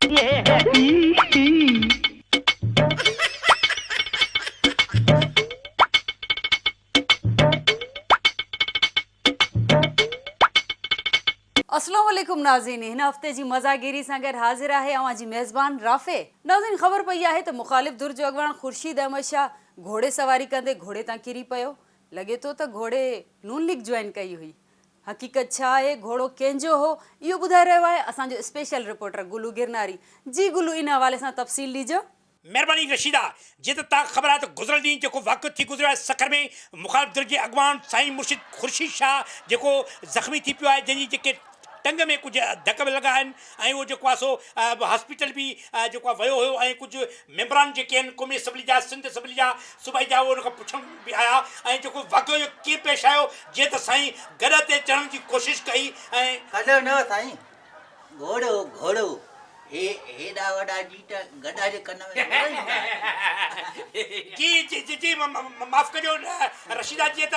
अस्सलाम वालेकुम नाज़रीन, हिन हफ़्ते जी मज़ागिरी सां गॾु हाज़िर आहे अवां जी मेज़बान राफ़े। नाज़रीन, ख़बर पई आहे त मुख़ालिफ़ धुर जो अॻवान ख़ुर्शीद अहमद शाह घोड़े सवारी कंदे घोड़े तां किरी पियो। लॻे थो त घोड़े नून लीग जॉइन कई हुई। हक़ीक़त छा आहे, घोड़ो कंहिंजो हो, इहो ॿुधाए रहियो आहे असांजो स्पेशल रिपोर्टर गुलू गिरनारी। जी गुलू, इन हवाले सां तफ़सील ॾिजो। मेहरबानी रशीदा, जीअं त तव्हां ख़बर आहे त गुज़िरियल ॾींहुं जेको वाक़ियो थी गुज़रियो आहे सखर में, मुख़ालिफ़ धुर जे अॻवान साईं मुर्शिद ख़ुर्शीद शाह जेको ज़ख़्मी थी पियो आहे, जंहिंजी जेके टंग में कुझु धक बि लॻा आहिनि ऐं उहो जेको आहे सो हॉस्पिटल बि जेको आहे वियो हुयो ऐं कुझु मेंबरान जेके आहिनि क़ौमी असम्बली जा, सिंध असम्बली जा, सूबाई जा, उहो हुन खां पुछण बि आया ऐं जेको वाक़ियो इहो कीअं पेश आयो, जीअं त साईं गॾ ते चढ़ण जी कोशिशि कई ऐं हलो न साईं, घोड़ो घोड़ो हेॾा वॾा जीट गदा जे कन में जी जी जी जी माफ़ कजो रशीदा, जीअं त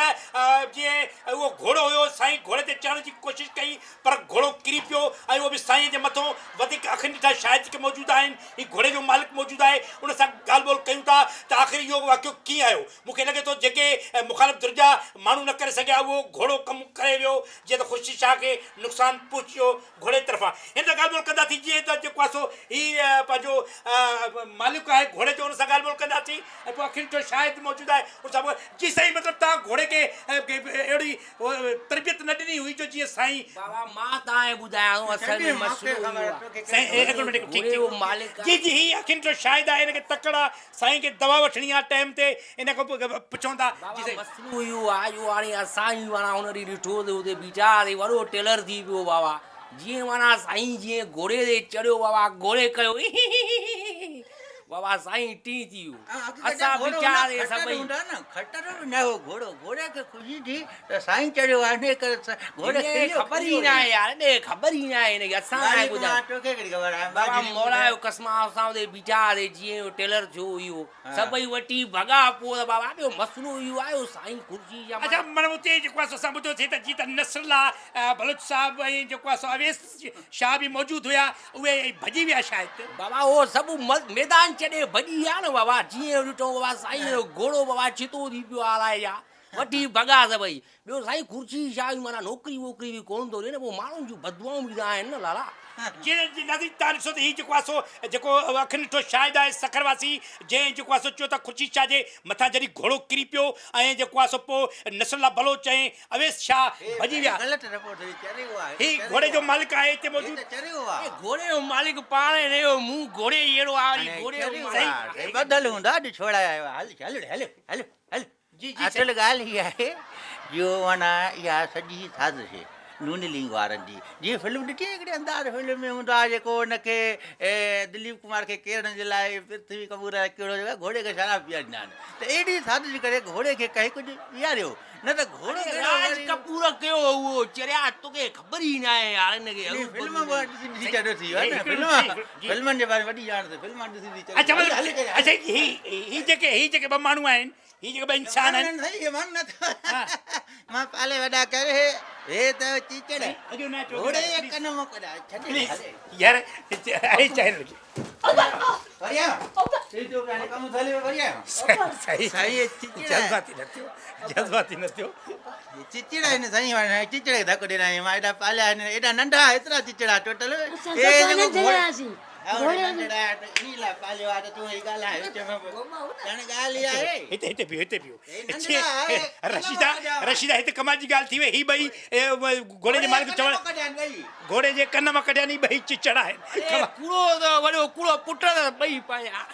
जीअं उहो घोड़ो हुयो, साईं घोड़े ते चढ़ण जी कोशिशि कई पर घोड़ो किरी पियो ऐं उहो बि साईं जे मथां वधीक अखियुनि ॾिठा शायदि जेके मौजूदु आहिनि, हीउ घोड़े जो मालिक मौजूदु आहे, उन सां ॻाल्हि ॿोल कयूं था त आख़िर इहो वाक़ियो कीअं आयो। मूंखे लॻे थो जेके मुख़ालिफ़ धुर जा माण्हू न करे सघिया उहो घोड़ो कमु करे वियो, जीअं त ख़ुर्शीद शाह खे नुक़सानु पहुचियो घोड़े तरफ़ां। हिन सां ॻाल्हि ॿोल कंदासीं, जीअं त जेको आहे सो हीउ पंहिंजो मालिक आहे घोड़े जो, हुन सां ॻाल्हि ॿोल कंदासीं ऐं पोइ आख़िर जो शायदि मौजूदु आहे उन सां जी साईं, मतिलबु तव्हां घोड़े खे अहिड़ी तरबियत न ॾिनी हुई जो जीअं साईं बाबा मां तव्हांखे ॿुधायांव असल में जी जी ही अखियुनि जो शायदि आहे, हिनखे तकड़ आहे, साईं खे दवा वठणी आहे टाइम ते, इन खां पोइ पुछूं था मसलो इहो आहे जो हाणे असां ई माना हुन ॾींहुं ॾिठो त हुते बीचार वॾो टेलर थी पियो बाबा, जीअं माना साईं जीअं घोड़े ते चढ़ियो बाबा, घोड़े कयो बाबा साईं टी थी वियो, असां वीचारे सभई खटर बि न हो घोड़ो, घोड़े खे ख़ुशी थी त साईं चढ़ियो आहे, इन करे घोड़े ख़बर ई न आहे यार, ॾे ख़बर ई न आहे हिनखे, असां बाबा मौला जो कसम असां हुते बीचारे जीअं टेलर थियो इहो सभई वठी भॻा, पोइ बाबा ॿियो मसलो इहो आयो साईं ख़ुर्शी जा। अच्छा, माना हुते जेको आहे असां ॿुधोसीं त जीअं त नसरुल्लाह बलोच साहिब ऐं जेको आहे अवेस शाह बि मौजूदु हुया, उहे भॼी विया शायदि। बाबा उहो सभु मैदान छॾे भॼी विया न बाबा, जीअं ॾिठो बाबा साईं जो घोड़ो बाबा छितो थी पियो आराए जा वठी भॻा सभई। ॿियो साईं ख़ुर्शीद शाह जी माना नौकिरी वोकिरी बि कोन थो ॾिए न, पोइ माण्हुनि जूं बदुआऊं बि त आहिनि न लाला। जीअं नाज़रीन तव्हां ॾिसो त हीउ जेको आहे सो जेको अखियुनि ॾिठो शायदि आहे सखरवासी, जंहिं जेको आहे सो चयो त ख़ुर्शीद शाह जे मथां जॾहिं घोड़ो किरी पियो ऐं जेको आहे सो पोइ नसरुल्लाह बलोच ऐं अवेस शाह भॼी विया। हीउ घोड़े जो मालिक आहे हिते मौजूदु, घोड़े जो मालिक पाण न हो, मूं घोड़े अहिड़ो आहे घोड़े जो बदल हूंदा अॼु छोड़ाया हल हल हल हल हल जी जी असल ॻाल्हि हीअ आहे जो माना इहा सॼी साज़िश नून लीग वारनि जी, जीअं फिल्म ॾिठी हिकिड़ी अंदाज़ फिल्म में हूंदो आहे जेको हुनखे दिलीप कुमार खे केरण जे लाइ पृथ्वी कपूर कहिड़ो जॻह घोड़े खे शराब पीआरींदा आहिनि, त एॾी साज़िश करे घोड़े खे कंहिं कुझु पीआरियो न त घोड़ो राज कपूर कयो उहो चरिया, तोखे ख़बर ई न आहे यार हिनखे फिल्म ॾिसी चढ़ो थी वियो आहे न, फिल्मनि जे बारे में वॾी ॼाण अथई, फिल्म ॾिसी चढ़ो। अच्छा ही जेके ॿ माण्हू आहिनि, ही जेके ॿ इंसान आहिनि, मां पाले वॾा करे हे त चिचड़ घोड़े जे कन मां कढा यार आहे चाहिए बढ़िया सीधो काने कम थले बढ़िया सही सही जज़्बाती न थियो चिचड़ आहिनि साईं, हाणे चिचड़ खे धकु ॾियणा आहिनि, मां एॾा पालिया आहिनि, एॾा नंढा एतिरा चिचड़ा टोटल रशीदा हिते कमाल जी ॻाल्हि थी वई, ही ॿई घोड़े जे मालिक चवण घोड़े जे कन मां कढिया नी ॿई चिचड़ आहिनि, कूड़ो वॾो कूड़ो पुट ॿई पाया।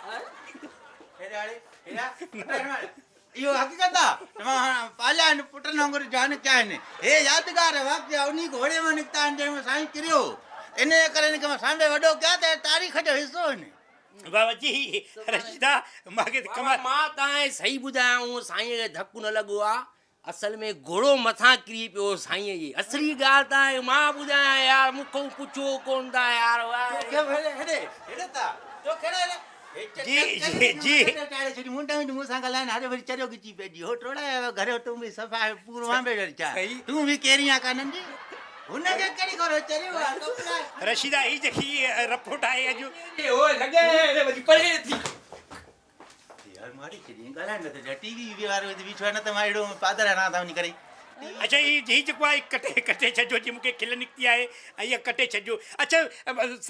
इहो हक़ीक़त आहे, मां पालिया आहिनि पुटनि वांगुरु जान कया आहिनि, हे यादगार वाक़िया उन घोड़े मां निकिता आहिनि जंहिंमें साईं किरियो, इन करे हिनखे मां साम्हूं वॾो कया त तारीख़ जो हिसो आहिनि। बाबा जी रशीदा मूंखे कमाल, मां तव्हांखे सही ॿुधायांव साईं खे धकु न लॻो आहे, असल में घोड़ो मथां किरी पियो साईं जी, असली ॻाल्हि तव्हांखे मां ॿुधायां यार, मूंखां पुछो कोन था यार। जी जी जी मूंसां ॻाल्हाइनि हाणे वरी चरियो खिची पइजी हो टोड़ा घर तूं बि सफ़ा पूरो तूं बि केरी आहे कान्हनि जी हुनखे कहिड़ी ख़बर चरियो आहे कपिड़ा रशीदा ही जेकी रिपोर्ट आहे अॼु ओ लगे वजी परे थी यार मारी छॾी ॻाल्हाइण न त टीवी वारो बीठो आहे न त मां अहिड़ो पादर हणां था वञी करे अच्छा ही जेको आहे कटे कटे छॾियो जी मूंखे खिल निकिती आहे ऐं इहा कटे छॾियो अच्छा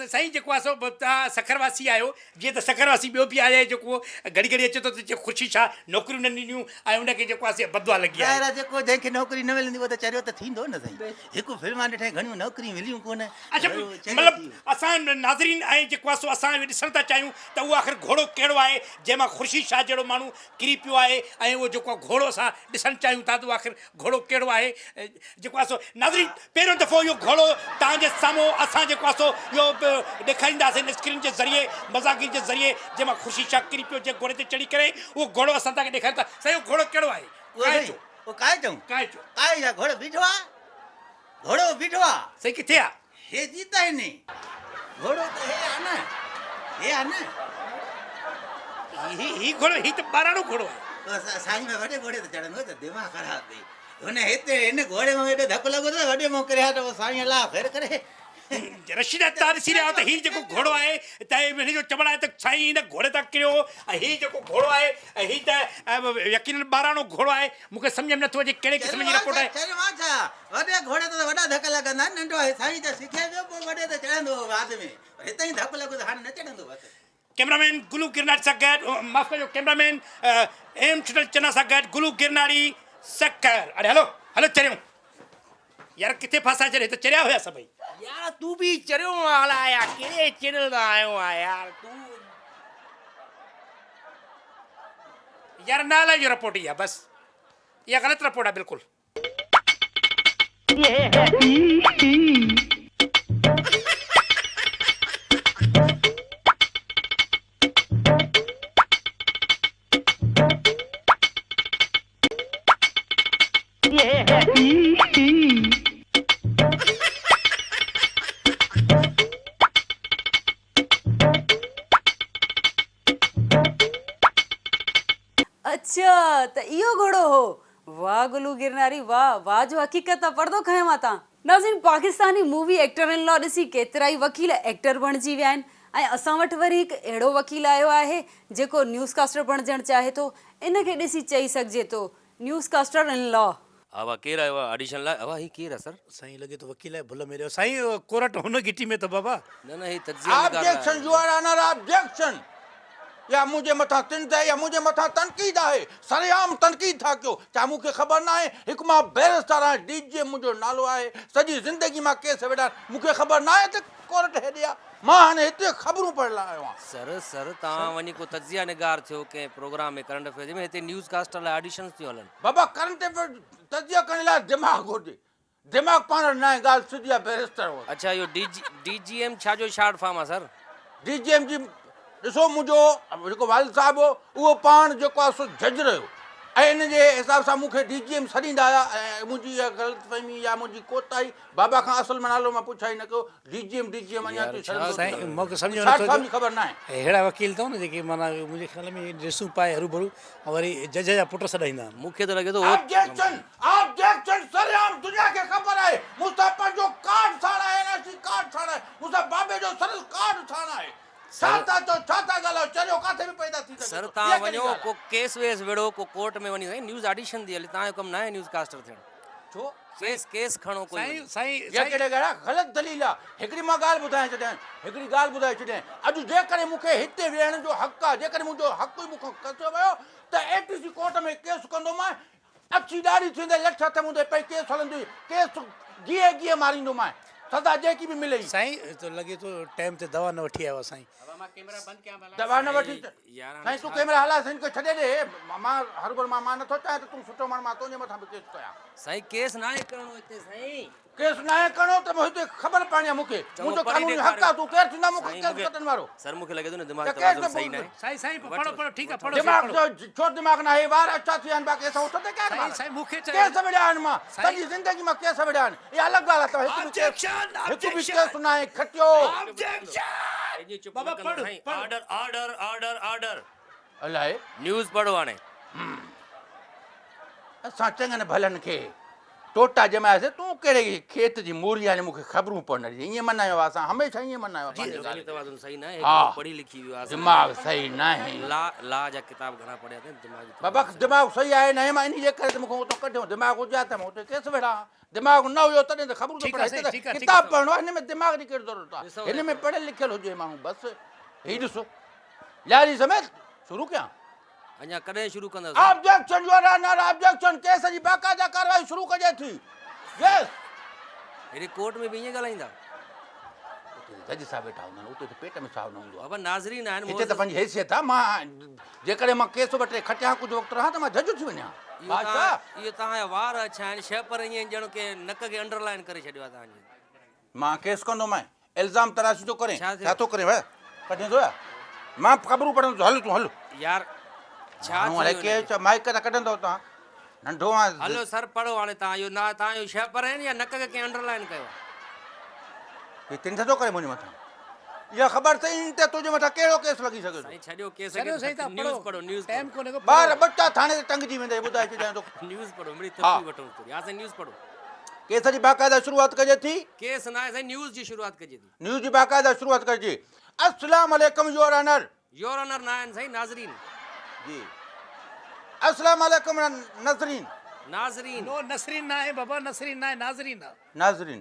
साईं जेको आहे सो तव्हां सखरवासी आहियो जीअं त सखरवासी ॿियो बि आहे जेको घड़ी घड़ी अचे थो त ख़ुशी छा नौकरियूं न ॾिनियूं ऐं उनखे जेको आहे बदवा लॻी आहे ॿाहिरां जेको जंहिंखे नौकिरी न मिलंदी उहो त चरियो त थींदो न साईं हिकु फिल्मां ॾिठे घणियूं नौकिरियूं मिलियूं कोन अच्छा मतिलबु असां नाज़रीन ऐं जेको आहे सो असां ॾिसण था चाहियूं त उहो आख़िर घोड़ो कहिड़ो आहे जंहिंमां ख़ुर्शीद शाह जहिड़ो माण्हू किरी पियो आहे ऐं उहो जेको आहे घोड़ो असां ॾिसणु चाहियूं था त उहो आख़िर घोड़ो कहिड़ो आहे जेको आहे सो नाज़रीन पहिरियों दफ़ो इहो घोड़ो तव्हांजे साम्हूं असां जेको आहे सो इहो ॾेखारींदासीं स्क्रीन जे ज़रिए मज़ाक़ी जे ज़रिए जंहिंमां ख़ुर्शीद शाह किरी पियो जे घोड़े ते चढ़ी करे उहो घोड़ो असां तव्हांखे ॾेखारियूं था साईं उहो घोड़ो कहिड़ो आहे काए चऊं काए घोड़ो बीठो आहे घोड़ो बीठो आहे साईं किथे आहे हे जीता है नहीं घोड़ो तो हे आहे न ही घोड़ो ही त ॿाराणो घोड़ो आहे साईं में वॾे घोड़े ते चढ़ंदो त दिमाग़ ख़राब थी हुन हिते हिन घोड़े में हेॾो धकु लॻो त वॾे में करे त साईं अलाह ख़ैर करे रशीदा तव्हां ॾिसी रहिया आहियो त हीउ जेको घोड़ो आहे त हिन जो चवणु आहे त साईं हिन घोड़े तां किरियो ऐं हीउ जेको घोड़ो आहे ऐं हीउ त यकीनन ॿाराणो घोड़ो आहे मूंखे सम्झ में नथो अचे कहिड़े क़िस्म जी रिपोर्ट आहे वॾे घोड़े ते वॾा धक लॻंदा आहिनि नंढो आहे साईं त सिखे पियो पोइ वॾे ते चढ़ंदो बाद में हिते ई धकु लॻो त हाणे न चढ़ंदो बसि कैमरामैन गुलू गिरनारी सां गॾु माफ़ कजो कैमरामैन एम छुटल चना सां गॾु गुलू गिरनारी सकर अरे हलो हलो चरियूं यार किथे फासा चढ़े त चरिया हुया सभई यार तू भी चरियो वाला यार केड़े चैनल दा आयो आहे यार तू यार नाला जो रिपोर्ट ही है बस ये गलत रिपोर्ट है बिल्कुल अच्छा त इहो घोड़ो हो वाह गुलू गिरनारी वाह वाह जो हक़ीक़त पर्दो खयो मां तां नाज़रीन Pakistani movie actor in law ॾिसी केतिरा ई वकील एक्टर बणिजी विया आहिनि ऐं असां वटि वरी हिकु अहिड़ो वकील आयो आहे जेको न्यूज़कास्टर बणिजणु चाहे थो इनखे ॾिसी चई सघिजे थो न्यूज़कास्टर इन लॉ आवा केर आयो ऑडिशन ला आवा ही केर है सर साईं लगे तो वकील है भुल मेरे साईं कोर्ट हुन गिटी में तो बाबा न न ही तज्जिया objection your honour objection या मुझे मथा तिंद है या मुझे मथा तनकीद है सरेआम तनकीद था क्यों चाहे मुझे खबर ना है एक मां बैरिस्टर है डीजे मुझो नालो है सजी जिंदगी मां केस वेडा मुझे खबर ना है तो कोर्ट है दिया मां ने इतने खबरों पढ़ लायो सर सर ता वनी को तज्जिया निगार थियो के प्रोग्राम में करंट अफेयर में हेते न्यूज़ कास्टर ला ऑडिशंस थी हलन बाबा करंट अफेयर तज्जिया करने ला दिमाग होजे दिमाग पाण ना गाल सिधिया बैरिस्टर हो अच्छा यो डीजीएम छा जो शॉर्ट फॉर्म है सर डीजीएम जी ॾिसो मुंहिंजो जेको वालिद साहिबु हो उहो पाण जेको आहे सो जज रहियो ऐं इन जे हिसाब सां मूंखे डीजीएम सॾींदा हुआ ऐं मुंहिंजी इहा ग़लतफ़हमी या मुंहिंजी कोताही बाबा खां असुल में नालो मां पुछाई न कयो डीजीएम अञा साईं मूंखे सम्झ में साहिब जी ख़बर न आहे अहिड़ा वकील अथव न जेके माना मुंहिंजे ख़्याल में ड्रेसूं पाए हरूभरू ऐं वरी जज जा पुट सॾाईंदा आहिनि मुखे तो लगे तो ऑब्जेक्शन सरेआम दुनिया खे ख़बर आहे मूंसां पंहिंजो कार्ड ठाहिणा आहे एनआरसी कार्ड ठाहिणा आहे मूंसां बाबे जो सरल कार्ड ठाहिणा आहे छाता ॻाल्हायो चरियो काथे बि पैदा थी सघे सर ता वञो को केस वेस वेड़ो को कोर्ट में वनी न्यूज़ ऑडिशन दी हले ता कम ना है न्यूज़ कास्टर थियण छो केस खणो कोई साईं साईं या केड़े गड़ा गलत दलील आहे हिकड़ी मां ॻाल्हि ॿुधाए छॾियां अॼु जेकॾहिं मूंखे हिते वेहण जो हक़ आहे जेकॾहिं मुंहिंजो हक़ ई मूंखां कसियो वियो त एटीसी कोर्ट में केस कंदो मां अची ॾाढी थींदे लठ हथ मुंहिंजे पई केस हलंदी केस गिए मारींदो मां सदा जेकी बि मिले साईं तो लगे तो टाइम ते दवा न वठी आयो साईं दवा न वठी साईं तूं कैमरा हला साईं को छॾे ॾे मां हर मां नथो चाहे त तूं सुठो माण्हू मां तुंहिंजे मथां बि केस कयां साईं केस ना है करणो हिते साईं केस न आहे करणो त हिते ख़बर पवणी आहे मूंखे मुंहिंजो कानूनी हक़ आहे तूं केरु थींदा मूंखे केस कटण वारो सर मुखे लगे तो न दिमाग तवाज़ुन सही ना है साईं पढ़ो ठीक है पढ़ो दिमाग जो छो दिमाग न आहे वार अच्छा थी आहिनि बाक़ी असां उथंदे क्या साईं मूंखे केस विढ़िया आहिनि मां सॼी ज़िंदगी मां केस विढ़िया आहिनि इहा अलॻि ॻाल्हि आहे हिकु बि केस न आहे खटियो बाबा पढ़ ऑर्डर अलाए न्यूज़ पढ़ो हाणे असां चङनि भलनि खे टोटा जमाएसीं तूं कहिड़े खेत जी मूरी आहे मूंखे ख़बरूं पवंदा ईअं मनायो आहे असां हमेशह ईअं मनायो आहे पंहिंजे ॻाल्हि खे। तवाज़ुन सही ना है हाँ। पढ़ी लिखी हुई आहे दिमाग़ सही न आहे ला जा किताब घणा पढ़िया अथई दिमाग़ बाबा दिमाग़ सही आहे न मां इन जे करे त मूंखे उतां कढियो दिमाग़ हुजे हा त मां हुते केस वेठा दिमाग़ न हुयो तॾहिं त ख़बरूं ठीकु आहे साईं, ठीकु आहे, किताब पढ़णो आहे हिन में दिमाग़ जी कहिड़ी ज़रूरत ॾिसो आहे हिन में पढ़ियल लिखियल हुजे माण्हू बसि हीउ ॾिसो ॾियारी समेत शुरू कयां अञा कॾहिं शुरू कंदसि objection your honour objection case जी बाक़ाइदा कार्रवाई शुरू कजे थी यस हेॾे कोर्ट में बि ईअं ॻाल्हाईंदा जज साहब वेठा हूंदा आहिनि उते त पेट में साहु न हूंदो आहे बाबा नाज़रीन आहिनि हिते त पंहिंजी हैसियत आहे मां जेकॾहिं मां केस ॿ टे खटिया कुझु वक़्तु रहां त मां जज थी वञा बादशाह इहो तव्हांजा वार अच्छा आहिनि शइ पर ईअं ॼण की नक खे अंडरलाइन करे छॾियो आहे तव्हांजे मां केस कंदोमांइ इल्ज़ाम तराशी थो करे छा थियो? छा थो करे भाई कढे थो या मां ख़बरूं पढ़ंदो हल तूं हल यार छा माण्हू हाणे थियो के माइक त कढंदो तव्हां नंढो आहे हलो सर पढ़ो हाणे तव्हां इहो ना तव्हां इहो शइ पर आहिनि या नक खे कंहिं अंडरलाइन कयो हीउ तिन थो करे मुंहिंजे मथां इहा ख़बर अथई त तुंहिंजे मथां कहिड़ो केस लॻी सघे थो साईं छॾियो केस चलो सही था न्यूज़ पढ़ो न्यूज़ टाइम कोने को ॿार बच्चा थाणे ते टंगजी वेंदे ॿुधाए छॾियां थो न्यूज़ पढ़ो मिड़ी हा। तस्वीर वठो थोरी हा साईं न्यूज़ पढ़ो केस जी बाक़ाइदा शुरूआत कजे थी केस न आहे साईं न्यूज़ जी शुरूआत कजे थी न्यूज़ जी बाक़ाइदा शुरूआत कजे अस्सलाम वालेकुम योर ऑनर योर ऑनर न आहिनि साईं नाज़रीन जी अस्सलाम वालेकुम नज़रीन नाज़रीन नो नसरीन ना है बाबा नसरीन ना है नाजरीन ना नाज़रीन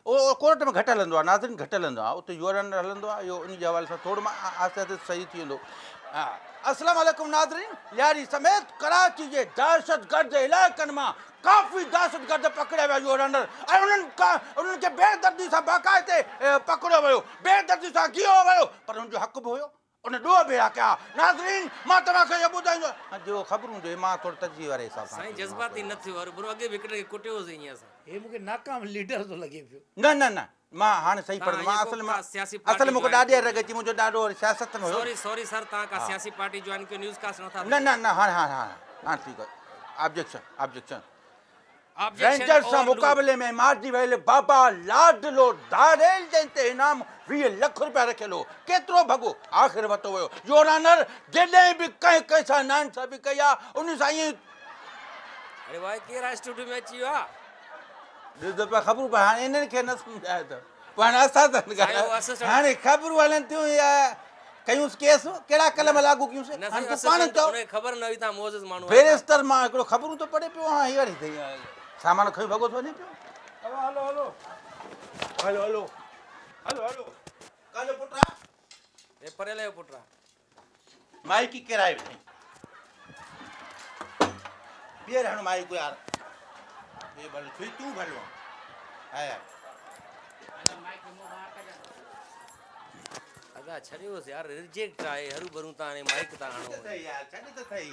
ओ कोर्ट में घटि हलंदो आहे नाज़रीन घटि हलंदो आहे उते योर ऑनर हलंदो आहे इहो उन जे हवाले सां थोरो मां आहिस्ते आहिस्ते सही थी वेंदो हा अस्सलाम वालेकुम नाज़रीन यारी समेत कराची जे दहशतगर्द इलाइक़नि मां काफ़ी दहशतगर्द पकड़िया विया योर ऑनर ऐं उन्हनि खे बेदर्दी सां बाक़ाइदे पकड़ियो वियो बेदर्दी सां गियो वियो पर हुनजो हक़ बि हुयो उन ॾोह भेरा कया नाज़रीन मां तव्हांखे इहो ॿुधाईंदो जो ख़बरूं हुजे मां थोरो तजी वारे हिसाब सां साईं जज़्बाती न थियो और बुरो अॻे बि हिकिड़े खे कुटियोसीं ईअं असां ये मुझे नाकाम लीडर तो लगे पियो न न न मां हाणे सही तव्हां पढ़ंदो मां इहो असल को में का सियासी पार्टी असल मूंखे join ॾाढी कयो? रग अची मुंहिंजो ॾाढो सियासत में हुयो सॉरी सॉरी सर तव्हां का सियासी पार्टी ज्वाइन कयो न्यूज़ कास्ट नथा न न न हाणे हाणे हाणे हाणे ठीकु आहे ऑब्जेक्शन ऑब्जेक्शन ऑब्जेक्शन रेंजर सां मुक़ाबले में मारिजी वियल बाबा लाडलो दारेल जे ते इनाम 20 लख रुपया रखियल हो केतिरो भॻो आख़िर वरितो वियो योर ऑनर जॾहिं बि कंहिं कंहिं सां नाइंसाफ़ी कई आहे उन सां ईअं अरे भाई केरु आहे स्टूडियो में अची वियो आहे ॾिस दफ़ा ख़बरूं पए हाणे इन्हनि खे न सम्झाए त पोइ हाणे असां त assistant- हाणे ख़बरूं हलनि थियूं या कयूंसि केस कहिड़ा कलम लागू कयूंसि न हाणे साईं तूं पाण चओ उनखे ख़बर न हुई तव्हां मोज़िज़ माण्हू आहियो। बेरिस्टर मां हिकिड़ो ख़बरूं त पढ़े पियो हाणे हीअ अहिड़ी सामान खयो भॻो थो वञे पियो हलो हलो हलो हलो हलो हलो काजो पुटा हे पढ़ियल जो पुट आहे माइकी किराए वेठे ॿीहर हाणे माइक यार ये भले छुई तूं भलो आया अदा छॾियोसि यार रिजेक्ट आहे हरू भरू तव्हां हाणे माइक था हणो सही यार छॾ त सही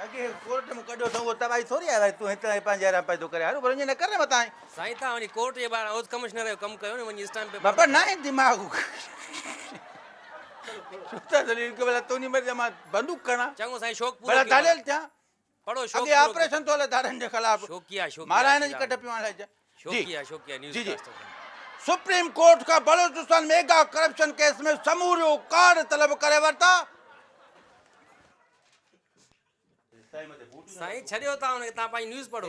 अॻे कोर्ट में कढियो अथऊं उहो तबाही थोरी आहे भई तूं हिते पंहिंजे हरा पैदो करे हरू पर ईअं न करे मतां साईं तव्हां वञी कोर्ट जे ॿाहिरि हाउस कमिश्नर जो कमु कयो न वञी स्टैम्प पेपर बाबा ना आहे दिमाग़ सुठा दलील के भला तूं मर्ज़ी मां बंदूक करणा चङो साईं शौक़ भला पूरो दालियल थियां पढ़ो शौक़ अॻे ऑपरेशन थो हले धारनि जे ख़िलाफ़ शौकिया महारायण जी कढ पियो हाणे शौकिया शौकिया न्यूज़ जी जी कास्ट सुप्रीम कोर्ट का बलूचिस्तान मेगा करप्शन केस में समूरियो कार्ड तलब करे वरिता साईं छॾियो तव्हां हुनखे तव्हां पंहिंजी न्यूज़ पढ़ो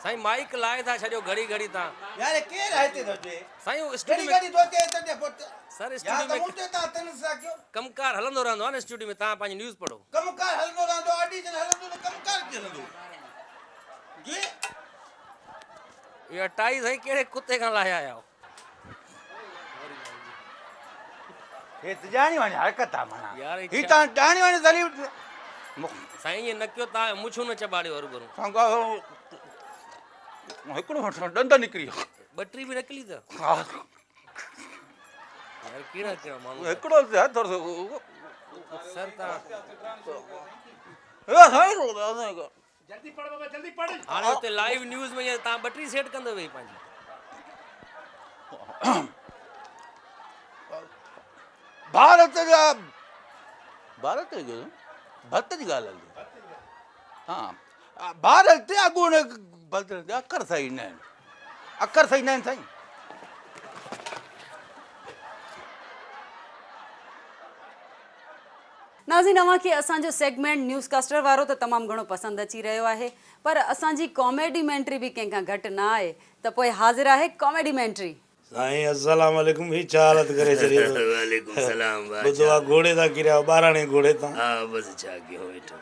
साईं माइक लाए था छॾियो घड़ी घड़ी तव्हां यार केर आहे ते दोते साईं उहो घड़ी स्टूडियो में घड़ी दोते ते पुट सर या स्टूडियो त में मुंहिंजे ता तन सां कयो कमकार हलंदो रहंदो आहे न स्टूडियो में तव्हां पंहिंजी न्यूज़ पढ़ो कमकार हलंदो रहंदो ऑडिशन हलंदो त कमकार हलंदो जी इहो 28 साईं कहिड़े कुते खां लाया आहियो हे तजाणी वाणी हरकत आहे माना यार, ही ता डाणी वाणी दलील साईं ईअं न कयो तव्हां मुछूं न चॿाड़ियो हरू भरू संगा हिकिड़ो ॾंद निकिरी वियो ॿटरी बि निकिली त हा यार कहिड़ा कहिड़ा माण्हू हिकिड़ो हथ सर तव्हां जल्दी पढ़ बाबा जल्दी पढ़ हाणे हुते लाइव न्यूज़ में ईअं तव्हां ॿटरी सेट कंदो वेही पंहिंजी भारत जा भारत जो भर्त जी ॻाल्हि हलंदी हा भारत ते अॻूण भर्त अखर सही न आहिनि अखर सही न आहिनि साईं नाज़ीन अव्हांखे असांजो सेगमेंट न्यूज़कास्टर वारो त तमामु घणो पसंदि अची रहियो आहे पर असांजी कॉमेडीमेंट्री बि कंहिंखां घटि न आहे त पोइ हाज़िर आहे कॉमेडीमेंट्री। साईं अस्सलाम वालेकुम ही छा हालत करे छॾी वालेकुम सलाम ॿुधो आहे घोड़े तां किरिया ॿाराणे घोड़े तां हा बसि छा कयो वेठो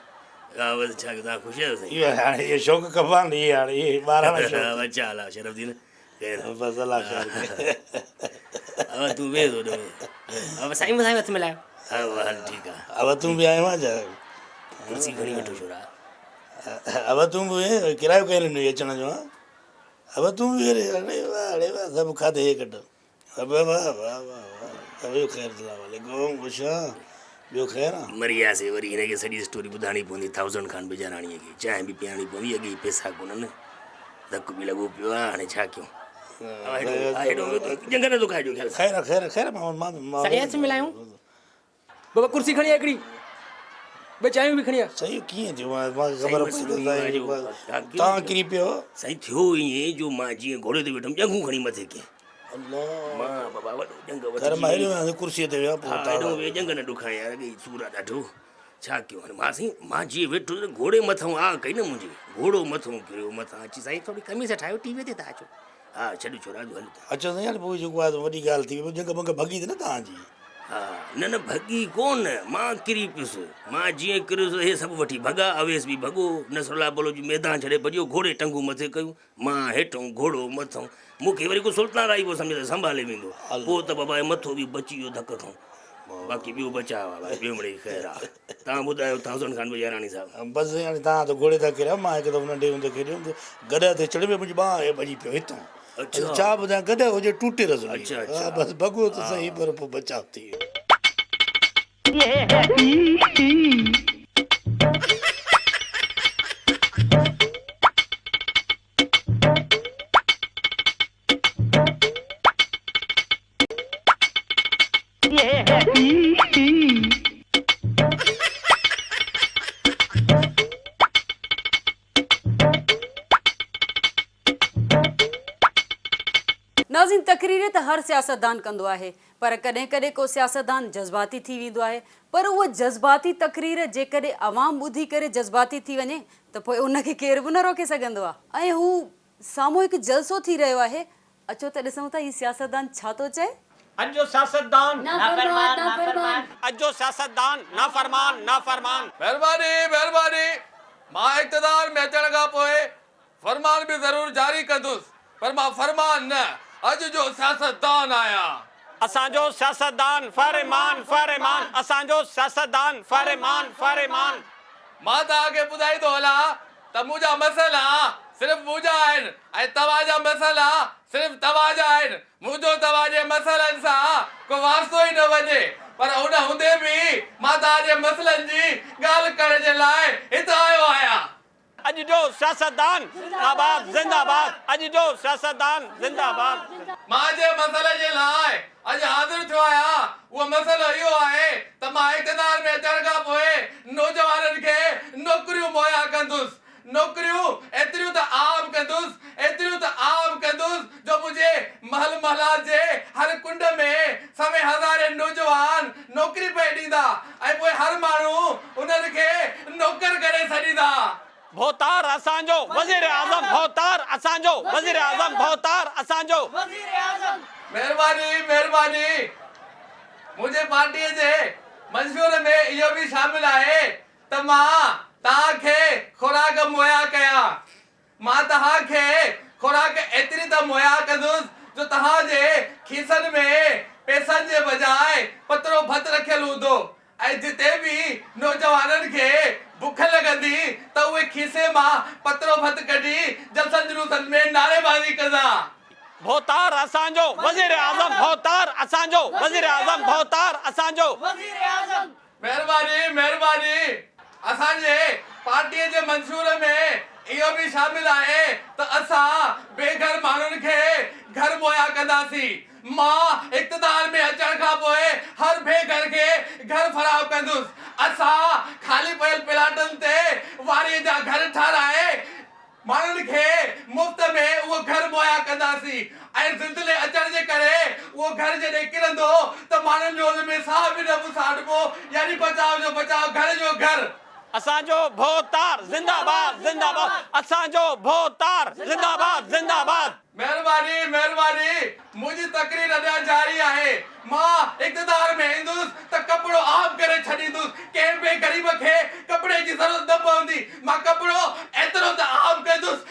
हा बसि छा कयो तव्हां ख़ुशि आहियो साईं इहो हाणे इहे शौक़ु खपनि इहे हाणे इहे ॿाराणा शौक़ु अच्छा हला शरफ़ थी न ख़ैरु बसि अलाह ख़ैर करे। अब तूं वेह थो ॾे अब साईं साईं हथु मिलायो हा हल ठीकु आहे अब तूं बि आयो आहे छा कुर्सी खणी वेठो छोरा अब तूं बि किरायो कयल हुई अचण जो अब तूं बि अड़े वाह सभु खाधे हे कट अब वाह वाह वाह वाह ॿियो ख़ैर सलाम वालेकुम ख़ुशि आहे ॿियो ख़ैर आहे मरी वियासीं वरी हिनखे सॼी स्टोरी ॿुधाइणी पवंदी 1000 खान वेचाराणीअ खे चांहि बि पीआरणी पवंदी अॻे ई पैसा कोन्हनि धकु बि लॻो पियो आहे हाणे छा कयूं जंग न थो खाइजो ख़ैर ख़ैर ख़ैर ख़ैर मां साईं हथु मिलायूं बाबा कुर्सी खणी आ हिकिड़ी ॿ चांहियूं बि खणी आ सही कीअं थियो मूंखे ख़बर पई तव्हां किरी पियो साईं थियो ईअं जो मां जीअं घोड़े ते वेठुमि ॼंगूं खणी मथे के अल्लाह मां बाबा वॾो ॼंग घर मां हेॾो वियासीं कुर्सीअ ते विया पोइ हेॾो वे ॼंग न ॾुखां यार अॻे सूर आहे ॾाढो छा कयूं हाणे मां साईं मां जीअं वेठो त घोड़े मथां आ कई न मुंहिंजी घोड़ो मथां किरियो मथां अची साईं थोरी कमीस ठाहियो टीवीअ ते था अचो हा छॾ छोरा हल अच्छा साईं हाणे पोइ जेको आहे वॾी ॻाल्हि थी वई जंग बंग भॻी त न तव्हांजी हा न भॻी कोन मां किरी पियुसि मां जीअं किरियुसि हे सभु वठी भॻा अवेस बि भॻो नसरुल्ला बोलो जी मैदान छॾे भॼियो घोड़े टंगू मथे कयूं मां हेठो घोड़ो मथां मूंखे वरी को सुल्तान आई पोइ सम्झ त संभाले वेंदो पोइ त बाबा मथो बि बची वियो धक खां बाक़ी ॿियो बचाव आहे ॿियो मिड़ई ख़ैरु आहे तव्हां ॿुधायो 1000 खान वेचाराणी साहिबु बसि हाणे तव्हां त घोड़े था किरिया मां हिकु दफ़ो नंढे हूंदे खेॾियुमि गॾ ते चढ़ी में मुंहिंजी ॿांह भॼी पियो हितां छा ॿुधायां गॾ हुजे टूटे रस हा बसि भॻो त सही पर पोइ बचाव थी वियो नाज़ीन तकरीर त हर सियासतदान कंदो आहे पर कॾहिं कॾहिं को सियासतदान जज़्बाती थी वेंदो आहे पर उहा जज़्बाती तकरीर जेकॾहिं आवाम ॿुधी करे जज़्बाती थी वञे त पोइ उनखे केर बि न रोके सघंदो आहे ऐं हू साम्हूं हिकु जलसो थी रहियो आहे अचो त ॾिसूं था हीउ सियासतदान छा थो चए। अजो सियासतदान अजो सियासतदान ना फरमान महिरबानी महिरबानी मां इक़्तिदार में अचण खां पोइ फरमान बि ज़रूरु जारी कंदुसि पर मां फरमान न अॼु जो सियासतदान आहियां असांजो सियासतदान फरमान असांजो सियासतदान फरमान मां तव्हांखे ॿुधाईंदो हलां त मुंहिंजा मसइला सिर्फ़ु मुंहिंजा आहिनि ऐं तव्हांजा मसइला सिर्फ़ु तव्हांजा आहिनि मुंहिंजो तव्हांजे मसइलनि सां को वास्तो ई न वञे पर हुन हूंदे बि मां तव्हांजे मसइलनि जी ॻाल्हि करण जे लाइ हिते आयो आहियां। अॼु जो सियासतदान जिंदाबाद अॼु जो सियासतदान जिंदाबाद मां जे मसइले जे लाइ अॼु हाज़िर थियो आहियां उहो मसइलो इहो आहे त मां इक़्तिदार में अचण खां पोइ नौजवाननि खे नौकरियूं मुहैया कंदुसि नौकरियूं एतिरियूं त आम कंदुसि जो मुंहिंजे महल महलात जे हर कुंड में सवे हज़ारे नौजवान नौकरी पे ॾींदा ऐं पोइ हर माण्हू उन्हनि खे नौकर करे छॾींदा। भोतार असांजो वज़ीर आज़म भोतार असांजो महिरबानी मुंहिंजे पार्टीअ जे मंशूर में इहो बि शामिल आहे त मां तव्हांखे खुराक मुहैया कयां मां तव्हांखे खुराक एतिरी त मुहैया कंदुसि जो तव्हांजे खीसनि में पैसनि जे बजाए पतरो भत रखियल हूंदो ऐं जिते बि नौजवाननि खे बुख लॻंदी त उहे खीसे मां पतरो भत कढी जलसनि जुलूसनि में नारेबाज़ी कंदा। भोतार असांजो वज़ीर आज़म भोतार असांजो महिरबानी असांजे पार्टीअ जे मंशूर में इहो बि शामिल आहे त असां बेघर माण्हुनि खे घर मुहैया कंदासीं मां इक़्तिदार में अचण खां पोइ हर बेघर खे घर फराहम कंदुसि असां ख़ाली पयल प्लाटनि ते वारीअ जा घर ठाराए माण्हुनि खे मुफ़्त में उहो घर मुहैया कंदासीं ऐं ज़िलज़िले अचण जे करे वो घर जॾहिं किरंदो त माण्हुनि जो हुन में साह बि न पुसाइबो, यानी बचाव जो बचाव, घर जो घर। असांजो भोतार जिंदाबाद जिंदाबाद, असांजो भोतार जिंदाबाद जिंदाबाद। महिरबानी महिरबानी, मुंहिंजी तकरीर अञा जारी आहे। मां इक़्तिदार में ईंदुसि त कपिड़ो आम करे छॾींदुसि, कंहिं बि ग़रीब खे कपिड़े जी ज़रूरत न पवंदी। मां कपिड़ो एतिरो त आम कंदुसि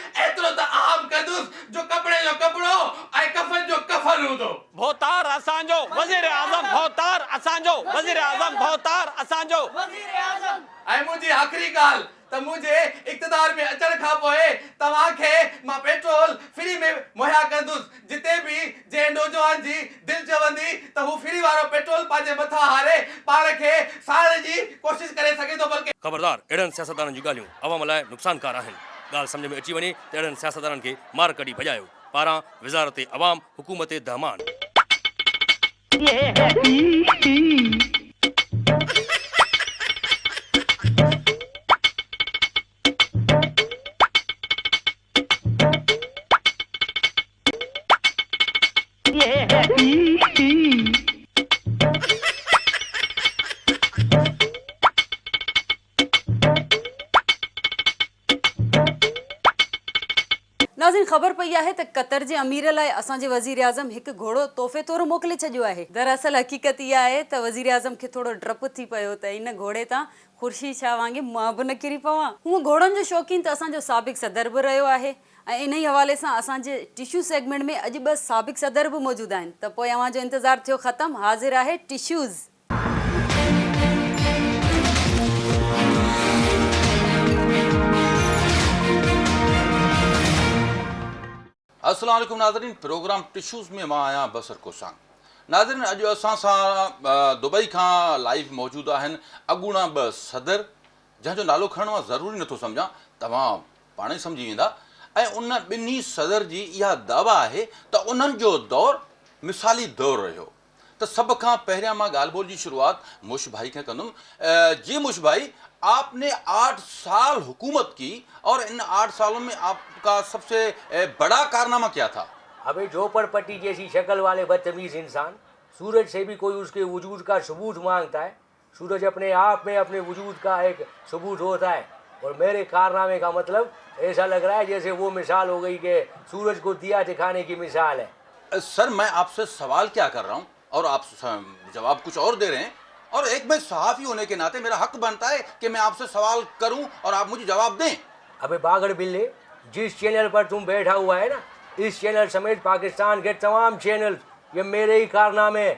जो कपिड़े जो कपिड़ो ऐं कफ़न जो कफ़न हूंदो। भोतार असांजो वज़ीर आज़म, भोतार असांजो वज़ीर आज़म, भोतार असांजो वज़ीर आज़म। ऐं मुंहिंजी आख़िरी ॻाल्हि त मुंहिंजे इक़्तिदार में अचण खां पोइ तव्हांखे मां पेट्रोल फ्री में मुहैया कंदुसि। जिते बि जंहिं नौजवान जी दिलि चवंदी त हू फ्री वारो पेट्रोल पंहिंजे मथां हारे पाण खे साड़े जी कोशिश करे सघे थो। बल्कि ख़बरदार, अहिड़नि सियासतदाननि जूं ॻाल्हियूं अवाम लाइ नुक़सानकार आहिनि। ॻाल्हि सम्झ में अची वञे त अहिड़नि सियासतदाननि खे मार कढी भॼायो। पारां वज़ारत अवाम, हुकूमत दहमान। नाज़रीन, ख़बर पई आहे त कतर जे अमीर लाइ असांजे वज़ीर आज़म हिकु घोड़ो तोहफ़े तौरु मोकिले छॾियो आहे। दरअसल हक़ीक़त इहा आहे त वज़ीर आज़म खे थोरो डपु थी पियो त इन घोड़े तां ख़ुर्शीद शाह वांगुरु मां बि न किरी पवां। हूअं घोड़नि जो शौक़ीन त असांजो साबिक़ सदर बि रहियो आहे ऐं इन ई हवाले सां असांजे टिश्यू सेगमेंट में अॼु 2 साबिक़ सदर बि मौजूदु आहिनि। त पोइ अव्हांजो इंतज़ारु थियो ख़तमु, हाज़िर आहे टिश्यूज़। अस्सलाम वालेकुम नाज़रीन, प्रोग्राम टिश्यूज़ में मां आहियां बसर कोसांग। नाज़रीन, अॼु असां सां दुबई खां लाइव मौजूदु आहिनि अॻूणा 2 सदर, जंहिंजो नालो खणणु मां ज़रूरी नथो सम्झां, तव्हां पाण ई सम्झी वेंदा। ऐं उन ॿिन्ही सदर जी इहा दावा आहे त उन्हनि जो दौरु मिसाली दौरु रहियो। त सभ खां पहिरियां मां ॻाल्हि ॿोल जी शुरूआत मुश भाई खां कंदुमि। जी मुश भाई, आपने 8 साल हुकूमत की और इन 8 सालों में आपका सबसे बड़ा कारनामा क्या था? अबे झोपड़पट्टी जैसी शक्ल वाले बदतमीज इंसान, सूरज से भी कोई उसके वजूद का सबूत मांगता है। सूरज अपने आप में अपने वजूद का एक सबूत होता है, और मेरे कारनामे का मतलब ऐसा लग रहा है जैसे वो मिसाल हो गई कि सूरज को दिया दिखाने की मिसाल है। सर, मैं आपसे सवाल क्या कर रहा हूँ और आप जवाब कुछ और दे रहे हैं, और एक मैं सहाफ़ी होने के नाते मेरा हक बनता है कि मैं आपसे सवाल करूं और आप मुझे जवाब दें। अबे बागड़ बिल्ले, जिस चैनल पर तुम बैठा हुआ है ना, इस चैनल समेत पाकिस्तान के तमाम चैनल ये मेरे ही कारनामे,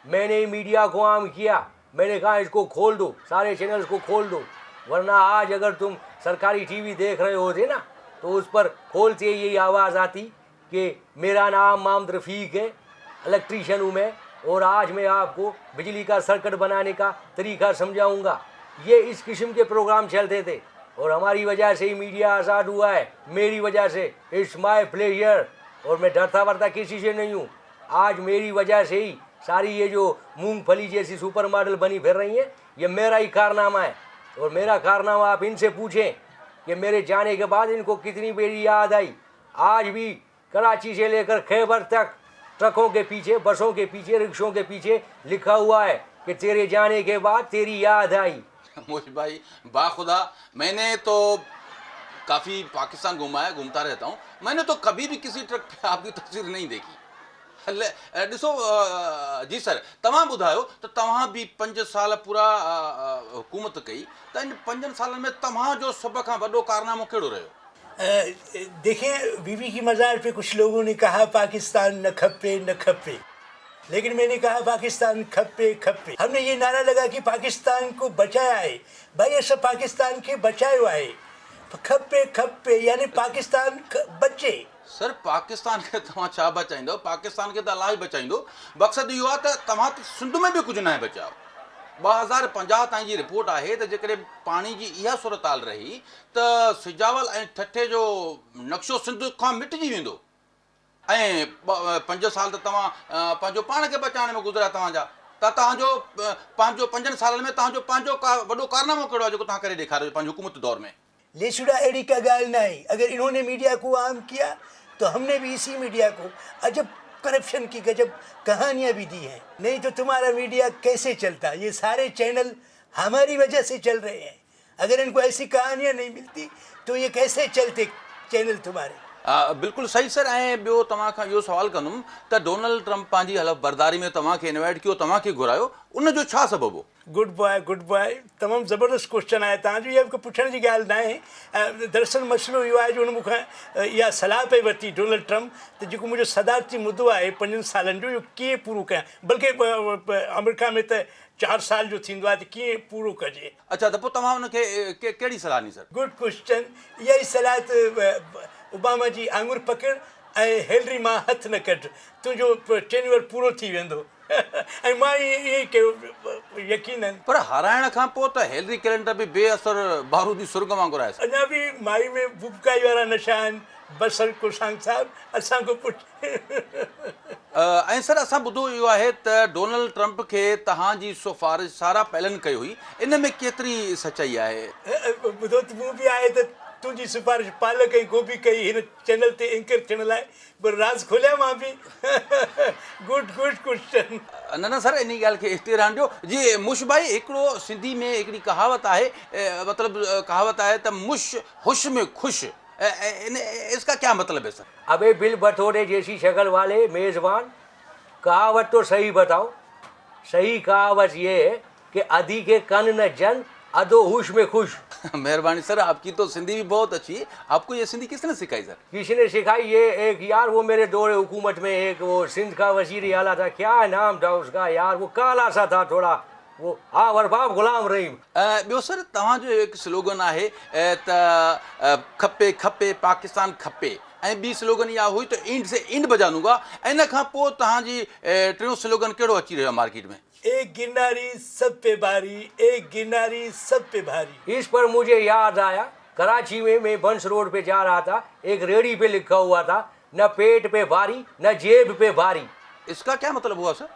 मैंने ही मीडिया को आम किया। मैंने कहा इसको खोल दो, सारे चैनल्स को खोल दो, वरना आज अगर तुम सरकारी टीवी देख रहे होते ना तो उस पर खोलते यही आवाज़ आती कि मेरा नाम मोहम्मद रफ़ीक है, इलेक्ट्रीशियन हूँ मैं, और आज मैं आपको बिजली का सर्किट बनाने का तरीका समझाऊंगा। ये इस किस्म के प्रोग्राम चलते थे, और हमारी वजह से ही मीडिया आज़ाद हुआ है, मेरी वजह से। इट्स माय प्लेजर, और मैं डरता वरता किसी से नहीं हूँ। आज मेरी वजह से ही सारी ये जो मूंगफली जैसी सुपर मॉडल बनी फिर रही हैं, ये मेरा ही कारनामा है। और मेरा कारनामा आप इनसे पूछें कि मेरे जाने के बाद इनको कितनी बेरी याद आई। आज भी कराची से लेकर खैबर तक ट्रकों के पीछे, बसों के पीछे, रिक्शों के पीछे लिखा हुआ है कि तेरे जाने के बाद तेरी याद आई। मुश भाई, बाखुदा, मैंने तो काफ़ी पाकिस्तान घूमता रहता हूँ, मैंने तो कभी भी किसी ट्रक पे आपकी तस्वीर नहीं देखी। हले ॾिसो जी सर, तव्हां ॿुधायो त तव्हां बि 5 साल पूरा हुकूमत कई, त इन 5 सालनि में तव्हांजो सभ खां वॾो कारनामो कहिड़ो रहियो? देखें, बीवी की मज़ार पे कुछ लोगों ने कहा पाकिस्तान न खपे न खपे, लेकिन मैंने कहा पाकिस्तान खपे खपे। हमने ये नारा लगा कि पाकिस्तान को बचाया है। भाई ऐसा पाकिस्तान के बचायो है, खपे खपे यानी पाकिस्तान बचे। सर, पाकिस्तान के तव्हां छा बचाईंदो? पाकिस्तान के त इलाही बचाईंदो। मक़सदु इहो आहे त तव्हां सिंध में बि कुझु न आहे बचायो। 2050 ताईं जी रिपोर्ट आहे त जेकॾहिं पाणी जी इहा सूरताल रही त सिजावल ऐं ठठे जो नक्शो सिंध खां मिटिजी वेंदो। ऐं 5 साल त तव्हां पंहिंजो पाण खे बचाइण में गुज़रिया तव्हांजा। त तव्हांजो पंहिंजो 5 सालनि में तव्हांजो पंहिंजो वॾो कारनामो कहिड़ो आहे जेको तव्हां करे ॾेखारियो पंहिंजी हुकूमत दौर में? लेसुड़ा एड़ी का गाल नहीं। अगर इन्होंने मीडिया को आम किया तो हमने भी इसी मीडिया को। जब करप्शन की गजब कहानियां भी दी हैं। नहीं तो तुम्हारा मीडिया कैसे चलता? ये सारे चैनल हमारी वजह से चल रहे हैं। अगर इनको ऐसी कहानियां नहीं मिलती तो ये कैसे चलते चैनल तुम्हारे? बिल्कुलु सही सर। ऐं ॿियो तव्हां खां इहो सवाल कंदुमि त डोनाल्ड ट्रम्प पंहिंजी हलफ़ बरदारी में तव्हांखे इनवाइट कयो, तव्हांखे घुरायो, उनजो छा सबबु हो? गुड बॉय तमामु ज़बरदस्त क्वेश्चन आहे तव्हांजो। इहा बि पुछण जी ॻाल्हि न आहे। दरअसल मसइलो इहो आहे जो हुन मूंखां इहा सलाह पई वरिती डोनाल्ड ट्रम्प त जेको मुंहिंजो सदारती मुद्दो आहे 5 सालनि जो, इहो कीअं पूरो कयां। बल्कि अमेरिका में त 4 साल जो थींदो आहे त कीअं पूरो कजे। अच्छा, त पोइ तव्हां हुनखे कहिड़ी सलाह ॾिनी सर? Good question. इहा ई सलाह त ओबामा जी आङुर पकड़ ऐं हिलरी मां हथु न कढ, तुंहिंजो टेन्योर पूरो थी वेंदो। ऐं मां ईअं ई कयो यकीननि। पर हाराइण खां पोइ त हिलरी क्लिंटन बि बेअसर बारूदी सुर्ग वांगुरु आहे। अञा बि माई में बुबकाई वारा नशा आहिनि। बसर को सांग साहब असांखो पुछ। ऐं सर असां ॿुधो इहो आहे त डोनाल्ड ट्रम्प खे तव्हांजी सिफारिश सारा पैलन कई हुई, इन में केतिरी सचाई आहे? ॿुधो त मूं बि आहे त तुंहिंजी सिफारिश पालक ऐं गोभी कई हिन चैनल ते एंकर थियण लाइ, पर राज़ खोलिया मां बि। Good question. न सर, इन ॻाल्हि खे हिते रहण ॾियो। जी मुश भाई, हिकिड़ो सिंधी में हिकिड़ी कहावत आहे, मतिलबु कहावत आहे त मुश हुश में ख़ुशि। इसका क्या मतलब है सर? अबे बिल भटोरे जैसी शक्ल वाले मेज़बान, कहावत तो सही बताओ। सही कहावत ये है कि आधी के कन न जन, अदो हुश में खुश। मेहरबानी सर, आपकी तो सिंधी भी बहुत अच्छी है। आपको ये सिंधी किसने सिखाई सर? किसने सिखाई? ये एक यार वो मेरे दौरे हुकूमत में एक वो सिंध का वजीर आला था, क्या नाम था उसका यार, वो काला सा था थोड़ा, वो हाँ वरबाब गुलाम रहीम। ॿियो सर, तव्हांजो हिकु स्लोगन आहे त खपे खपे पाकिस्तान खपे, ऐं ॿी स्लोगन इहा हुई त इंड से इंड बजा दूंगा। इन खां पोइ तव्हांजी टियों स्लोगन कहिड़ो अची रहियो आहे मार्केट में? एक गिरनारी सब पे भारी, एक गिरनारी सब पे भारी। इस पर मुझे याद आया, कराची में मैं बंस रोड पे जा रहा था, एक रेडी पे लिखा हुआ था, न पेट पे भारी न जेब पे भारी। इसका क्या मतलब हुआ सर?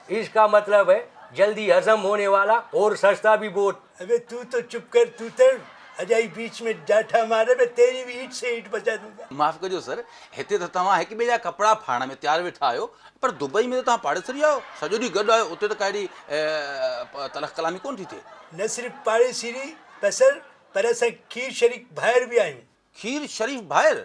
इसका मतलब है जल्दी हजम होने वाला और सस्ता भी बहुत। अबे तू तो चुप कर, तू तो अजाई बीच में जाठा मारे, मैं तेरी भी ईट से ईट बचा दूंगा। माफ़ कजो सर, हिते त तव्हां हिकु ॿिए जा कपिड़ा फाड़ण में तयारु वेठा आहियो, पर दुबई में त तव्हां पाड़ेसरी आहियो, सॼो ॾींहुं गॾु आहियो, उते त काई तलख कलामी कोन थी थिए। न सिर्फ़ पाड़ेसरी बसर, पर असां खीर शरीफ ॿाहिरि बि आहियूं। खीर शरीफ ॿाहिरि?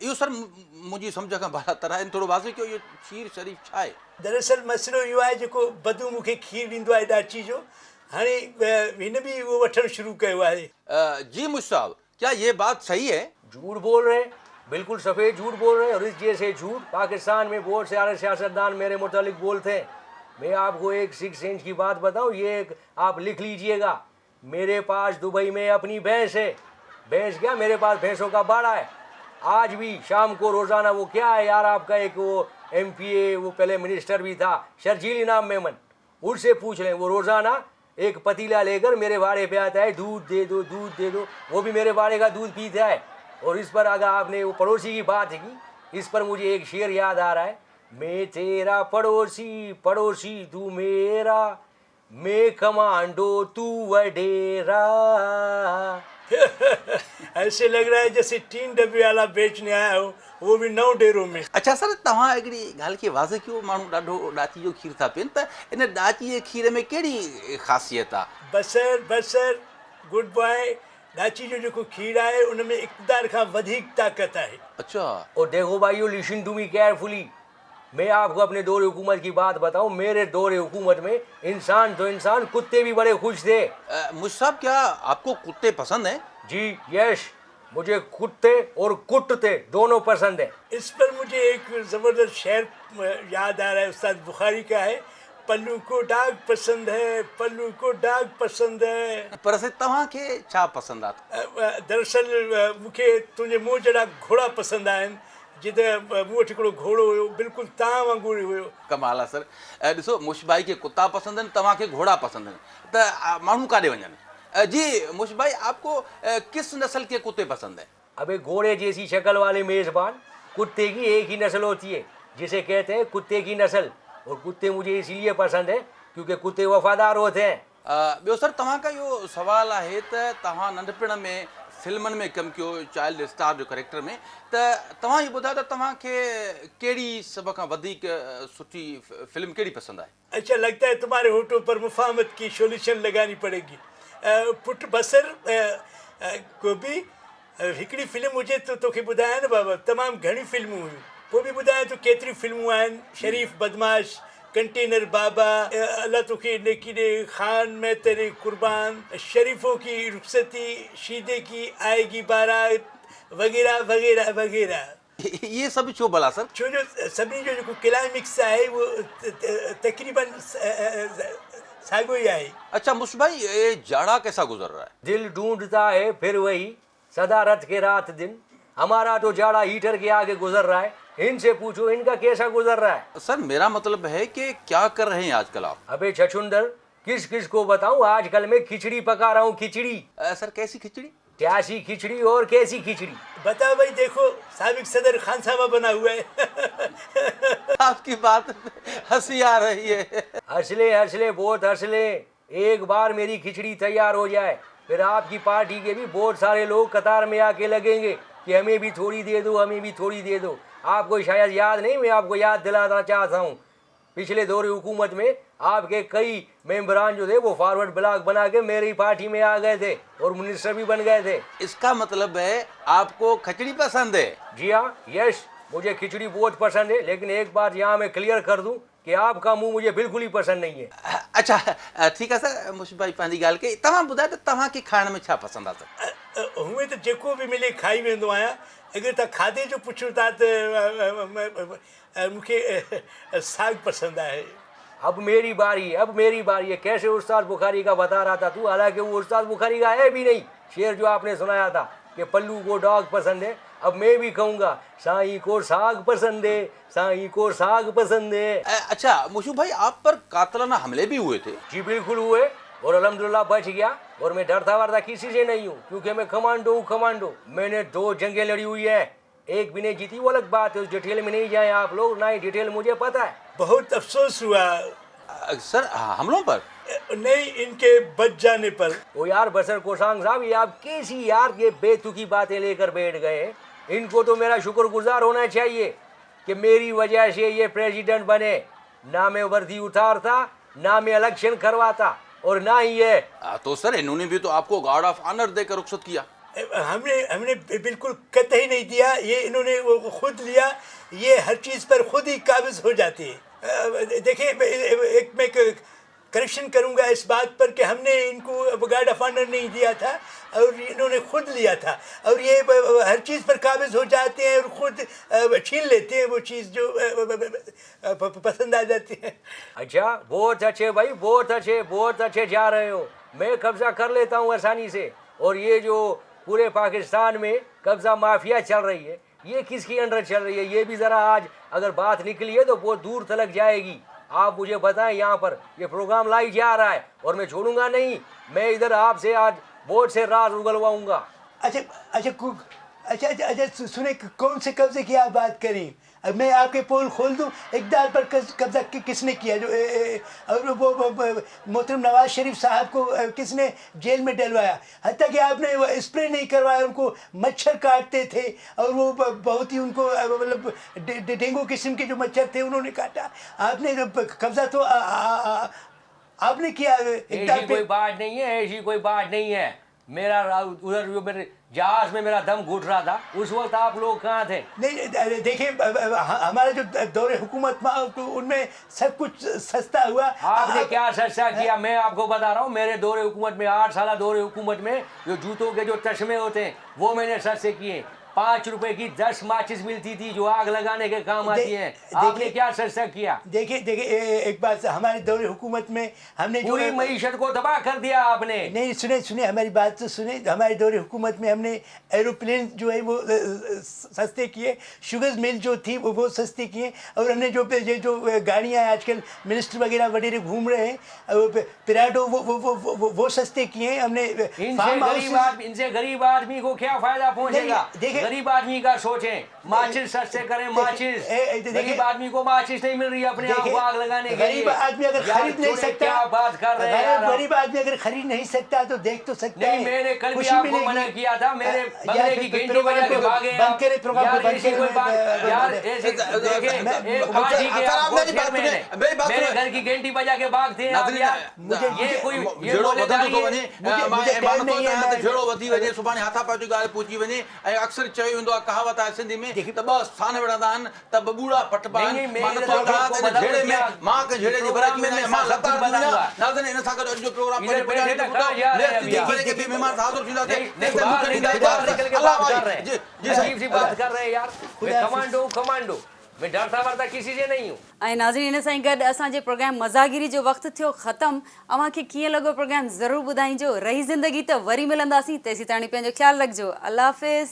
इहो सर मुंहिंजी सम्झ खां ॿाहिरि तरह थोरो वाज़े कयो, इहो खीर शरीफ छा आहे? दरअसल मसइलो इहो आहे, जेको बदू मूंखे खीर ॾींदो आहे ॾाची जो, हाणे हिन बि उहो वठणु शुरू कयो आहे। जी मुश साहब, क्या ये बात सही है? झूठ बोल रहे हैं, बिल्कुल सफ़ेद झूठ बोल रहे हैं। और इस जैसे झूठ पाकिस्तान में बहुत सारे सियासतदान मेरे मुतालिक बोलते हैं। मैं आपको एक 6 सेंस की बात बताऊं, ये आप लिख लीजिएगा। मेरे पास दुबई में अपनी भैंस है। भैंस क्या, मेरे पास भैंसों का बाड़ा है। आज भी शाम को रोज़ाना, वो क्या है यार आपका एक वो MPA, वो पहले मिनिस्टर भी था, शर्जील इनाम मेमन, उससे पूछ लें। वो रोज़ाना एक पतीला लेकर मेरे बाड़े पे आता है, दूध दे दो दूध दे दो, वो भी मेरे बाड़े का दूध पीता है। और इस पर अगर आपने वो पड़ोसी की बात की, इस पर मुझे एक शेर याद आ रहा है, मैं तेरा पड़ोसी पड़ोसी तू मेरा, मैं कमांडो तू वडेरा। ऐसे लग रहा है जैसे 3 डब्बे वाला बेचने आया हो, वो भी 9 डेरों में। अच्छा सर, तव्हां हिकिड़ी ॻाल्हि खे वाज़े कयो, माण्हू ॾाढो ॾाची जो खीर था पीअनि, त इन ॾाची जे खीर में कहिड़ी ख़ासियत आहे? बसर गुड बॉय, ॾाची जो जेको खीर आहे उन में इक़्तिदार खां वधीक ताक़त आहे। अच्छा। और देखो भाइयों, लिसन टू मी केयरफुली, मैं आपको अपने दौरे हुकूमत की बात बताऊं। मेरे दौरे हुकूमत में इंसान तो इंसान, कुत्ते भी बड़े खुश थे। मुझ साहब, क्या आपको कुत्ते पसंद हैं? जी यश, मुझे कुत्ते और कुटते दोनों पसंद है। इस पर मुझे एक ज़बरदस्त शेर याद आ रहा है, उस्ताद बुखारी का है, पल्लू को डाग पसंद है, पल्लू को डाग पसंद है। पर से तव्हांखे छा पसंद आहे? दरअसल मूंखे तुंहिंजे मुंहुं जहिड़ा घोड़ा पसंदि आहिनि, जिते मूं वटि हिकिड़ो घोड़ो हुयो, बिल्कुलु तव्हां वांगुरु हुयो। कमाल आहे सर। ॾिसो, मुश भाई खे कुत्ता पसंदि आहिनि, तव्हांखे घोड़ा पसंदि आहिनि, त माण्हू काॾे वञनि? जी मुश भाई, आपको किस नस्ल के कुत्ते पसंद है? अबे घोड़े जैसी शक्ल वाले मेज़बान, कुत्ते की एक ही नस्ल होती है, जिसे कहते हैं कुत्ते की नस्ल। और कुत्ते मुझे इसीलिए पसंद है क्योंकि कुत्ते वफादार होते हैं। ॿियो सर, तव्हांखां इहो सवाल आहे त तव्हां नंढपण में फिल्मनि में कमु कयो चाइल्ड स्टार जो करेक्टर में, त तव्हां इहो ॿुधायो त तव्हांखे कहिड़ी सभ खां वधीक सुठी फिल्म कहिड़ी पसंदि आहे? अच्छा लगता है तुम्हारे होठों पर मुफाहमत की सोल्यूशन लगानी पड़ेगी। पुट बसर गोभी हिकिड़ी फिल्म हुजे तो तोखे ॿुधायां न बाबा, तमामु घणी फिल्मूं हुयूं, पोइ बि ॿुधायां तो केतिरियूं फिल्मूं आहिनि। शरीफ बदमाश, कंटेनर बाबा, अल्लाह तोखे नेकी दे, खान में तेरे कुर्बान, शरीफों की रुखसती, शीदे की आएगी बारात, वगैरह वगैरह वगैरह। ये सभु छो भला सर? छो जो सभिनी जो जेको क्लाइमेक्स आहे वो तकरीबन साॻियो ई आहे। अच्छा मुश भाई, ये जाड़ा कैसा गुजर रहा है? दिल ढूंढता है फिर वही सदा रथ के रात दिन, हमारा तो जाड़ा हीटर के आगे गुजर रहा है, इनसे पूछो इनका कैसा गुजर रहा है। सर मेरा मतलब है कि क्या कर रहे हैं आजकल आप? अबे छछुंदर, किस किस को बताऊं, आजकल मैं खिचड़ी पका रहा हूँ। खिचड़ी? सर कैसी खिचड़ी? प्यासी खिचड़ी और कैसी खिचड़ी। बता भाई, देखो साबिक सदर खान साहब बना हुआ है। आपकी बात में हंसी आ रही है। हंसले हंसले बहुत हंसले, एक बार मेरी खिचड़ी तैयार हो जाए फिर आपकी पार्टी के भी बहुत सारे लोग कतार में आके लगेंगे कि हमें भी थोड़ी दे दो, हमें भी थोड़ी दे दो। आपको शायद याद नहीं, मैं आपको याद दिलाना चाहता हूँ, पिछले दौर हुकूमत में आपके कई मेंबरान जो थे वो फॉरवर्ड ब्लॉक बना के मेरी पार्टी में आ गए थे और मिनिस्टर भी बन गए थे। इसका मतलब है आपको खिचड़ी पसंद है? जी हाँ, यस, मुझे खिचड़ी बहुत पसंद है, लेकिन एक बात यहाँ मैं क्लियर कर दूं कि आपका मुंह मुझे बिल्कुल ही पसंद नहीं है। अच्छा ठीक है सर, मुश भाई पंहिंजी ॻाल्हि कई, तव्हां ॿुधायो त तव्हांखे खाइण में छा पसंदि आहे सर? हूअं त जेको बि मिले खाई वेंदो आहियां। अगरि तव्हां खाधे जो पुछो था त मूंखे साग पसंदि आहे। अब मेरी बारी है, अब मेरी बारी है। कैसे उस्ताद बुखारी का बता रहा था तू, हालांकि वो उस्ताद बुखारी का है भी नहीं। शेर जो आपने सुनाया था कि पल्लू को डॉग पसंद है, अब मैं भी कहूँगा साईं को साग पसंद है, साईं को साग पसंद है। अच्छा मुशू भाई, आप पर कातलाना हमले भी हुए थे? जी बिल्कुल हुए, और अल्हम्दुलिल्लाह बच गया। और मैं डरता वरता किसी से नहीं हूँ, क्योंकि मैं कमांडो हूँ, कमांडो। मैंने 2 जंगें लड़ी हुई है, एक भी नहीं जीती, वो अलग बात है, उस डिटेल में नहीं जाए आप लोग, ना ही डिटेल मुझे पता है। बहुत अफसोस हुआ सर हमलों पर? नहीं, इनके बच जाने पर। ओ यार बसर कोसांग साहब, ये आप कैसी यार ये बेतुकी बातें लेकर बैठ गए। इनको तो मेरा शुक्रगुजार होना चाहिए कि मेरी वजह से ये प्रेसिडेंट बने। ना मैं वर्दी उतारता, ना मैं इलेक्शन करवाता, और ना ही ये। तो सर इन्होंने भी तो आपको गार्ड ऑफ ऑनर देकर रुखसत किया। हमने बिल्कुल कतई नहीं दिया, ये इन्होंने वो खुद लिया। ये हर चीज़ पर खुद ही काबिज हो जाती है। देखिए, एक मैं करेक्शन करूंगा इस बात पर कि हमने इनको गार्ड ऑफ ऑनर नहीं दिया था और इन्होंने खुद लिया था, और ये हर चीज़ पर काबिज हो जाते हैं और खुद छीन लेते हैं वो चीज़ जो पसंद आ जाती है। अच्छा, बहुत अच्छे भाई, बहुत अच्छे, बहुत अच्छे जा रहे हो। मैं कब्जा कर लेता हूँ आसानी से। और ये जो पूरे पाकिस्तान में कब्जा माफिया चल रही है, ये किसकी अंडर चल रही है, ये भी ज़रा आज अगर बात निकली है तो बहुत दूर तलक जाएगी। आप मुझे बताएं, यहाँ पर ये प्रोग्राम लाइव जा रहा है और मैं छोड़ूंगा नहीं। मैं इधर आपसे आज बहुत से राज उगलवाऊंगा। अच्छा, सुने, कौन से कब्जे की आप बात करें? अब मैं आपके पोल खोल दूं, इक़्तिदार पर कब्जा किसने किया, जो और वो मोहतरम नवाज शरीफ साहब को किसने जेल में डलवाया? हत्ता कि आपने वो स्प्रे नहीं करवाया, उनको मच्छर काटते थे और वो बहुत ही उनको मतलब डेंगू किस्म के जो मच्छर थे उन्होंने काटा। आपने कब्जा तो आपने किया। ऐसी कोई बात नहीं है, ऐसी कोई बात नहीं है। मेरा उधर जो मेरे जहाज में मेरा दम घुट रहा था, उस वक्त आप लोग कहाँ थे? नहीं, देखिए, हमारा जो दौरे हुकूमत तो उनमें सब कुछ सस्ता हुआ। आपने क्या सस्ता किया? मैं आपको बता रहा हूँ, मेरे दौरे हुकूमत में, 8 साल दौरे हुकूमत में जो जूतों के जो चश्मे होते हैं वो मैंने सस्ते किए। 5 रुपए की 10 माचिस मिलती थी जो आग लगाने के काम आती है। आपने क्या सस्ता किया? देखिए, एक बात, हमारे दौरे हुकूमत में हमने पूरी मईशत को तबाह कर दिया आपने। नहीं, सुने हमारी बात तो सुने। हमारे दौरे हुकूमत में हमने एरोप्लेन जो है वो सस्ते किए, शुगर मिल जो थी वो सस्ते किए, और हमने जो गाड़ियाँ आजकल मिनिस्टर वगैरह वगैरह घूम रहे हैं पिराडो, वो सस्ते किए हमने। इनसे गरीब आदमी को क्या फायदा पहुँचेगा? देखिए, गरीब आदमी का सोचें, माचिस सस्ते करें, माचिस। गरीब आदमी को माचिस नहीं मिल रही अपने आप को आग लगाने के लिए। गरीब आदमी अगर खरीद नहीं सकता, क्या बात कर रहे हैं यार? गरीब आदमी अगर खरीद नहीं सकता तो देख तो सकता है। नहीं, मैंने कल भी खुशी आपको मिलेगी। मना किया था, मेरे बंगले यार, की फिर घंटी प्रोग्राम बजा के को भागे बंद करे, प्रोग्राम को यार, बंद ऐसी कोई करे। बात यार, ऐसे देखें, एक बाजी के आप मेरी बात मैंने सुने, मेरी बात मेरे सुने। घर की घंटी बजा के भागते हैं आप नाज़रीन, यार। ये कोई ये जहिड़ो बोले वधंदो थो गाली वञे, है। मां मुझे ऐं टाइम मानतो नहीं है, चाहियां त मैं- जहिड़ो वधी वञे सुभाणे हथापाई जी ॻाल्हि पहुची वञे। ऐं अक्सर चयो वेंदो आहे, कहावत आहे सिंधी में त ॿ स्थान विढ़ंदा आहिनि त बबूड़ा पटबा नहीं, आहिनि। नहीं, मां मेरे नथो तो चाहियां आपको त बताऊं झेड़े क्या? में मां के झेड़े जी प्रोग्राम भराई में वञे, मैं मां सब लताड़ कुछ थी वञा। बताऊंगा। नाज़रीन, इन सां गॾु अॼु जो प्रोग्राम इधर पुॼाणी बैठे थो ना, कहाँ जा रहे हैं अभी आप? करे के भी महिमान हाज़िर थींदासीं। नहीं, नहीं, तेसिताईं बाहर मूंखे निकल ॾींदा बाहर निकल के अलाह बात कर भाई, रहे हैं। जी जी अजीब सी बात कर रहे हैं यार। मैं खुदा कमांडो कमांडो, मैं डरता वरता किसी से नहीं हूँ। ऐं नाज़रीन, इन सां ई गॾु असांजे प्रोग्राम मज़ागिरी जो वक़्तु थियो ख़तमु। अव्हांखे कीअं लॻो प्रोग्राम ज़रूरु ॿुधाइजो। रही ज़िंदगी त वरी मिलंदासीं, तेसीं ताणी पंहिंजो ख़्यालु रखिजो। अल्लाह हाफ़िज़।